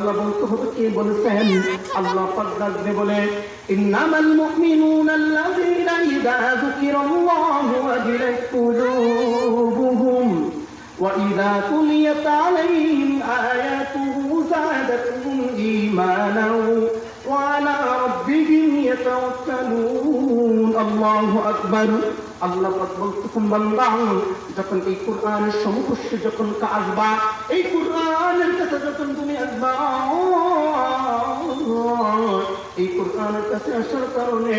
আল্লাহ বলতে হবে কে বলেছেন? আল্লাহ পাক ডাকবে বলে ইন্নামাল মুমিনুনা আল্লাযীনা ইযা যুকিরাল্লাহু ওয়াজিলাত কুলুবুহুম ওয়া ইযা তুলিয়াত আলাইহিম আয়াতুহু যাদাতুহুম ঈমানান ওয়া আলা রাব্বিহিম ইয়াতাওয়াক্কালুন। আল্লাহু আকবার। আল্লাহ পাক বলতেছেন বান্দা যখন এই কোরআনের সমুখে যখন আসবা, এই কোরআনের কাছে যখন তুমি আসবা, এই কোরআনের কাছে আসার কারণে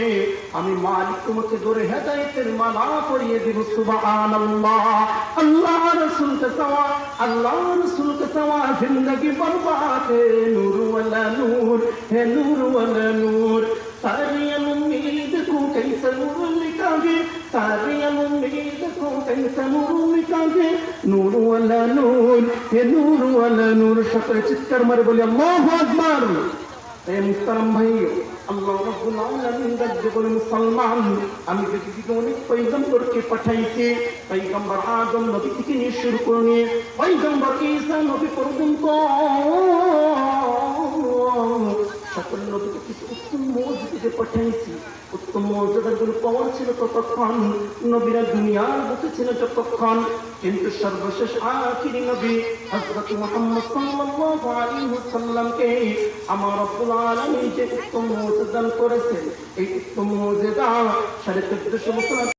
আমি মালিক তোমাকে ধরে হেদায়েতের মালা পরিয়ে দেব। সুবহানাল্লাহ। আল্লাহ রাসূলকে চাওয়া, আল্লাহ রাসূলকে চাওয়া জিন্দেগি বরবাদ হে নূর ওয়ালা নূর, হে নূর ওয়ালা নূর। सारी उम्मीद को कैसे नूर लिखागे, सारी उम्मीद को कैसे नूर लिखागे, नूर वाला नूर, हे नूर वाला नूर। সকলে চিৎকার মারে বলি আল্লাহু আকবার। এই মুহতারাম ভাইও, আল্লাহ রাব্বুল আলামিন ডাকবে বলে মুসলমান আমি পৃথিবীতে অনেক পয়গম্বরকে পাঠাইছি। পয়গম্বর আদম নবী থেকে নিয়ে শুরু করে পয়গম্বর ঈসা নবী পর্যন্ত সকল নবীকে কিছু উত্তম মর্যাদাতে পাঠাইছি। উত্তম মর্যাদাগুলো পাওয়ার ছিল ততক্ষণ, নবীরা দুনিয়ার বুকে ছিল যতক্ষণ। কিন্তু সর্বশেষ আখিরি নবী হযরত মুহাম্মদ সাল্লাল্লাহু আলাইহি ওয়াসাল্লামকে আমার রব্বুল আলামিন যে উত্তম মর্যাদা দান করেছেন, এই উত্তম মর্যাদা 1450 বছর